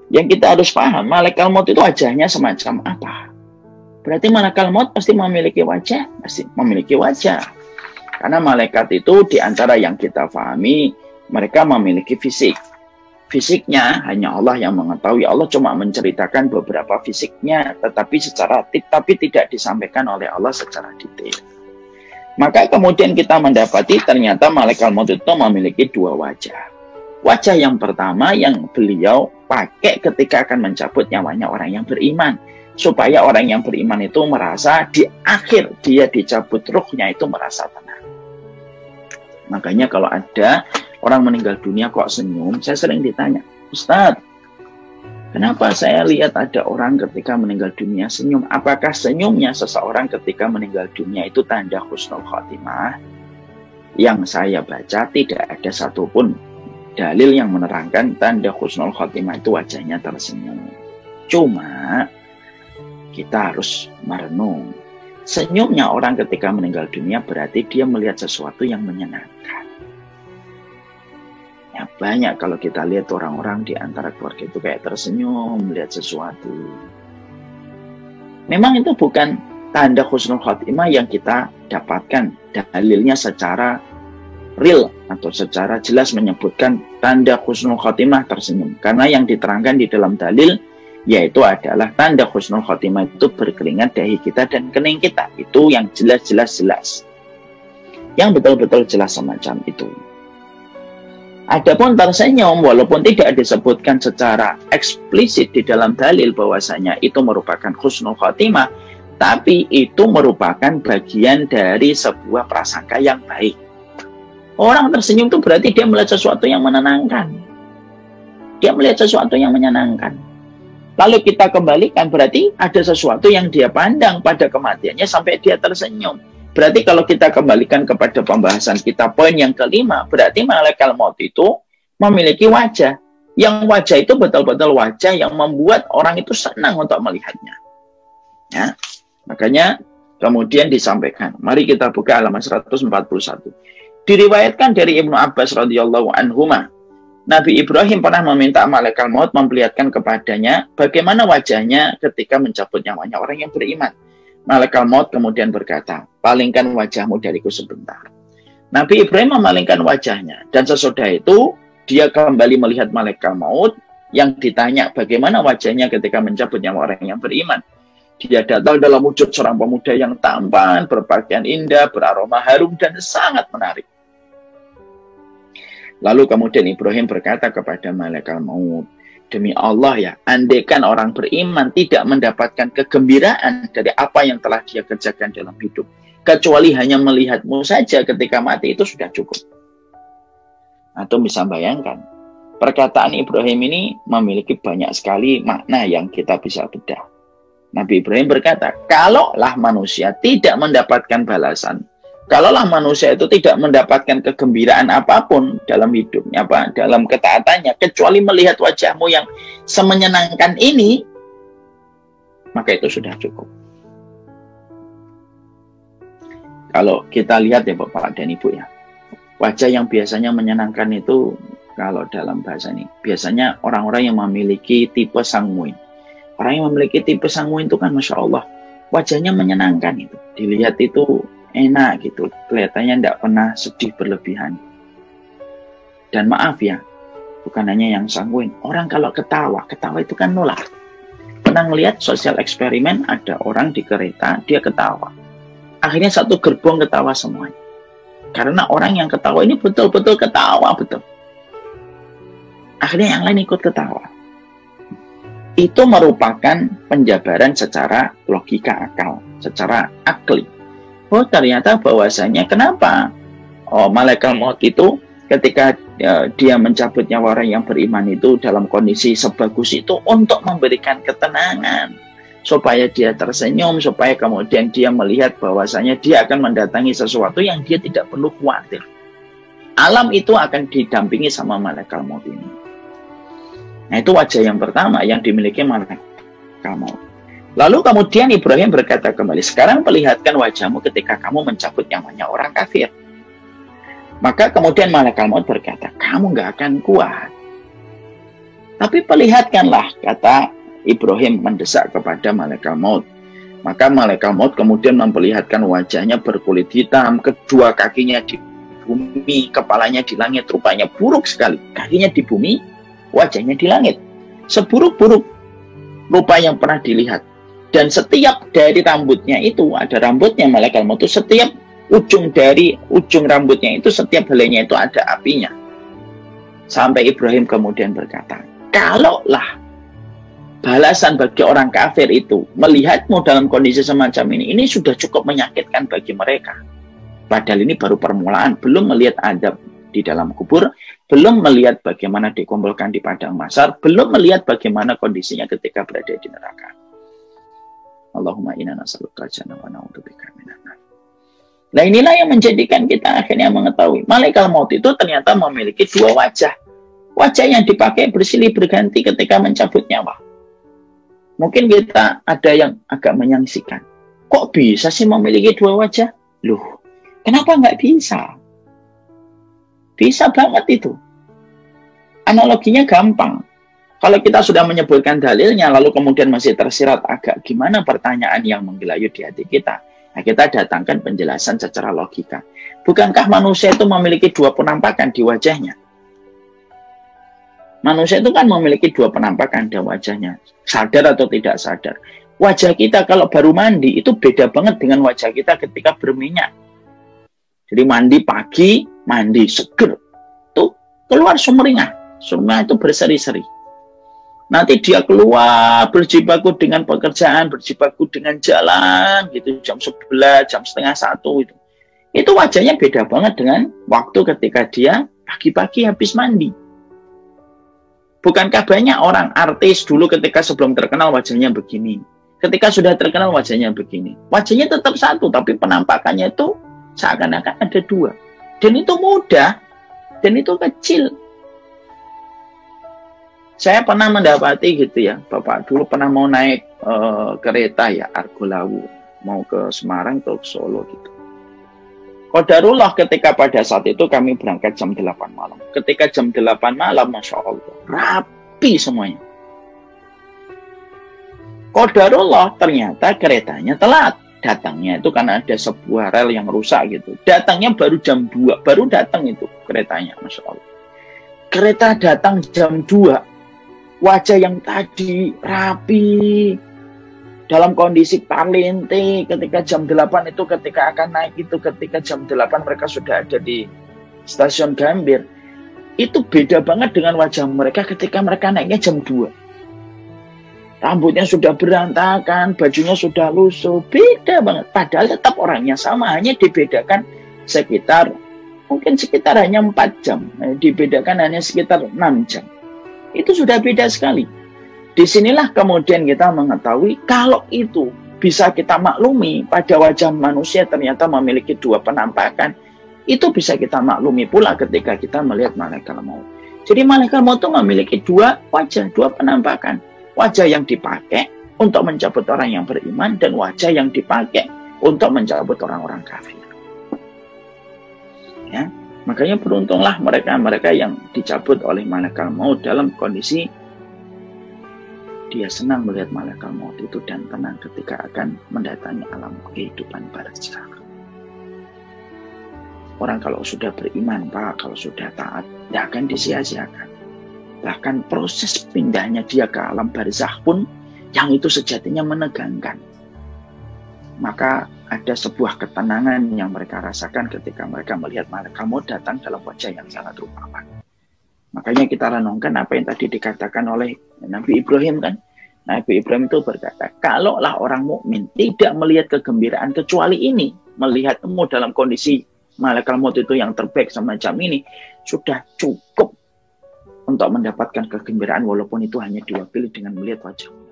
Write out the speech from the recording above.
Yang kita harus paham, malaikat maut itu wajahnya semacam apa. Berarti malaikat maut pasti memiliki wajah, pasti memiliki wajah. Karena malaikat itu diantara yang kita pahami, mereka memiliki fisik. Fisiknya hanya Allah yang mengetahui. Allah cuma menceritakan beberapa fisiknya, tapi tidak disampaikan oleh Allah secara detail. Maka kemudian kita mendapati ternyata malaikat maut itu memiliki dua wajah. Wajah yang pertama yang beliau pakai ketika akan mencabut nyawanya orang yang beriman. Supaya orang yang beriman itu merasa di akhir dia dicabut ruhnya itu merasa tenang. Makanya kalau ada orang meninggal dunia kok senyum, saya sering ditanya, Ustadz, kenapa saya lihat ada orang ketika meninggal dunia senyum? Apakah senyumnya seseorang ketika meninggal dunia itu tanda husnul khotimah? Yang saya baca tidak ada satupun dalil yang menerangkan tanda husnul khotimah itu wajahnya tersenyum. Cuma kita harus merenung. Senyumnya orang ketika meninggal dunia berarti dia melihat sesuatu yang menyenangkan. Ya, banyak kalau kita lihat orang-orang di antara keluarga itu kayak tersenyum melihat sesuatu. Memang itu bukan tanda husnul khotimah yang kita dapatkan dalilnya secara real atau secara jelas menyebutkan tanda husnul khotimah tersenyum. Karena yang diterangkan di dalam dalil yaitu adalah tanda husnul khotimah itu berkeringat dahi kita dan kening kita. Itu yang jelas. Yang betul-betul jelas semacam itu. Adapun tersenyum, walaupun tidak disebutkan secara eksplisit di dalam dalil bahwasanya itu merupakan husnul khotimah, tapi itu merupakan bagian dari sebuah prasangka yang baik. Orang tersenyum itu berarti dia melihat sesuatu yang menenangkan. Dia melihat sesuatu yang menyenangkan. Lalu kita kembalikan berarti ada sesuatu yang dia pandang pada kematiannya sampai dia tersenyum. Berarti kalau kita kembalikan kepada pembahasan kita poin yang kelima, berarti malaikat maut itu memiliki wajah. Yang wajah itu betul-betul wajah yang membuat orang itu senang untuk melihatnya. Ya, makanya kemudian disampaikan. Mari kita buka halaman 141. Diriwayatkan dari Ibnu Abbas radhiyallahu anhuma, Nabi Ibrahim pernah meminta malaikat maut memperlihatkan kepadanya bagaimana wajahnya ketika mencabut nyawanya orang yang beriman. Malaikat maut kemudian berkata, palingkan wajahmu dariku sebentar. Nabi Ibrahim memalingkan wajahnya dan sesudah itu dia kembali melihat malaikat maut yang ditanya bagaimana wajahnya ketika mencabut nyawa orang yang beriman. Dia datang dalam wujud seorang pemuda yang tampan, berpakaian indah, beraroma harum dan sangat menarik. Lalu kemudian Ibrahim berkata kepada malaikat maut, demi Allah ya, andaikan orang beriman tidak mendapatkan kegembiraan dari apa yang telah dia kerjakan dalam hidup, kecuali hanya melihatmu saja ketika mati, itu sudah cukup. Atau bisa bayangkan, perkataan Ibrahim ini memiliki banyak sekali makna yang kita bisa bedah. Nabi Ibrahim berkata, kalaulah manusia tidak mendapatkan balasan, kalaulah manusia itu tidak mendapatkan kegembiraan apapun dalam hidupnya, dalam ketaatannya, kecuali melihat wajahmu yang semenyenangkan ini, maka itu sudah cukup. Kalau kita lihat ya Bapak dan Ibu ya, wajah yang biasanya menyenangkan itu, kalau dalam bahasa ini, biasanya orang-orang yang memiliki tipe sanguin. Orang yang memiliki tipe sanguin itu kan Masya Allah, wajahnya menyenangkan itu. Dilihat itu enak gitu, kelihatannya tidak pernah sedih berlebihan. Dan maaf ya, bukan hanya yang sanguin, orang kalau ketawa itu kan nular. Pernah ngelihat sosial eksperimen, ada orang di kereta, dia ketawa. Akhirnya satu gerbong ketawa semuanya. Karena orang yang ketawa ini betul-betul ketawa, betul. Akhirnya yang lain ikut ketawa. Itu merupakan penjabaran secara logika akal, secara akli. Oh ternyata bahwasanya kenapa malaikat maut itu ketika dia mencabut nyawa orang yang beriman itu dalam kondisi sebagus itu untuk memberikan ketenangan supaya dia tersenyum, supaya kemudian dia melihat bahwasanya dia akan mendatangi sesuatu yang dia tidak perlu khawatir. Alam itu akan didampingi sama malaikat maut ini. Nah itu wajah yang pertama yang dimiliki malaikat maut. Lalu kemudian Ibrahim berkata kembali, sekarang perlihatkan wajahmu ketika kamu mencabut nyawanya orang kafir. Maka kemudian malaikat maut berkata, kamu nggak akan kuat. Tapi perlihatkanlah, kata Ibrahim mendesak kepada malaikat maut. Maka malaikat maut kemudian memperlihatkan wajahnya berkulit hitam, kedua kakinya di bumi, kepalanya di langit. Rupanya buruk sekali. Kakinya di bumi, wajahnya di langit. Seburuk-buruk rupa yang pernah dilihat. Dan setiap dari rambutnya itu, ada rambutnya malaikat maut itu, setiap ujung dari ujung rambutnya itu, setiap helainya itu ada apinya. Sampai Ibrahim kemudian berkata, kalaulah balasan bagi orang kafir itu melihatmu dalam kondisi semacam ini sudah cukup menyakitkan bagi mereka. Padahal ini baru permulaan, belum melihat adab di dalam kubur, belum melihat bagaimana dikumpulkan di padang mahsyar, belum melihat bagaimana kondisinya ketika berada di neraka. Allahumma inna nas'aluka al-jannah wa na'udzubika minan nar. Nah, inilah yang menjadikan kita akhirnya mengetahui malaikat maut itu ternyata memiliki dua wajah. Wajah yang dipakai bersilih berganti ketika mencabut nyawa. Mungkin kita ada yang agak menyangsikan. Kok bisa sih memiliki dua wajah? Loh, kenapa nggak bisa? Bisa banget itu. Analoginya gampang. Kalau kita sudah menyebutkan dalilnya, lalu kemudian masih tersirat agak gimana pertanyaan yang menggelayut di hati kita. Nah, kita datangkan penjelasan secara logika. Bukankah manusia itu memiliki dua penampakan di wajahnya? Manusia itu kan memiliki dua penampakan di wajahnya. Sadar atau tidak sadar. Wajah kita kalau baru mandi itu beda banget dengan wajah kita ketika berminyak. Jadi mandi pagi, mandi seger. Tuh keluar sumringah. Sumringah itu berseri-seri. Nanti dia keluar berjibaku dengan pekerjaan, berjibaku dengan jalan gitu, jam 11, jam setengah 1 itu. Itu wajahnya beda banget dengan waktu ketika dia pagi-pagi habis mandi. Bukankah banyak orang artis dulu ketika sebelum terkenal wajahnya begini. Ketika sudah terkenal wajahnya begini. Wajahnya tetap satu, tapi penampakannya itu seakan-akan ada dua. Dan itu mudah, dan itu kecil. Saya pernah mendapati gitu ya, Bapak dulu pernah mau naik kereta ya, Argo Lawu. Mau ke Semarang atau ke Solo gitu. Qadarullah ketika pada saat itu kami berangkat jam 8 malam. Ketika jam 8 malam, Masya Allah, rapi semuanya. Qadarullah ternyata keretanya telat. Datangnya itu karena ada sebuah rel yang rusak gitu. Datangnya baru jam 2, baru datang itu keretanya, Masya Allah. Kereta datang jam 2. Wajah yang tadi rapi, dalam kondisi parlente, ketika jam 8 itu ketika akan naik itu, ketika jam 8 mereka sudah ada di stasiun Gambir, itu beda banget dengan wajah mereka ketika mereka naiknya jam 2. Rambutnya sudah berantakan, bajunya sudah lusuh, beda banget. Padahal tetap orangnya sama, hanya dibedakan sekitar, mungkin sekitar hanya 4 jam, dibedakan hanya sekitar 6 jam. Itu sudah beda sekali. Disinilah kemudian kita mengetahui kalau itu bisa kita maklumi pada wajah manusia ternyata memiliki dua penampakan. Itu bisa kita maklumi pula ketika kita melihat malaikat maut. Jadi malaikat maut itu memiliki dua wajah, dua penampakan. Wajah yang dipakai untuk mencabut orang yang beriman dan wajah yang dipakai untuk mencabut orang-orang kafir. Ya, makanya beruntunglah mereka-mereka yang dicabut oleh malaikat maut dalam kondisi dia senang melihat malaikat maut itu dan tenang ketika akan mendatangi alam kehidupan barzakh. Orang kalau sudah beriman, Pak, kalau sudah taat, tidak akan disia-siakan. Bahkan proses pindahnya dia ke alam barzakh pun yang itu sejatinya menegangkan. Maka ada sebuah ketenangan yang mereka rasakan ketika mereka melihat malaikat maut datang dalam wajah yang sangat rupawan. Makanya kita renungkan apa yang tadi dikatakan oleh Nabi Ibrahim kan. Nabi Ibrahim itu berkata, kalaulah orang mukmin tidak melihat kegembiraan kecuali ini, melihatmu dalam kondisi malaikat maut itu yang terbaik semacam ini, sudah cukup untuk mendapatkan kegembiraan walaupun itu hanya diwakili dengan melihat wajahmu.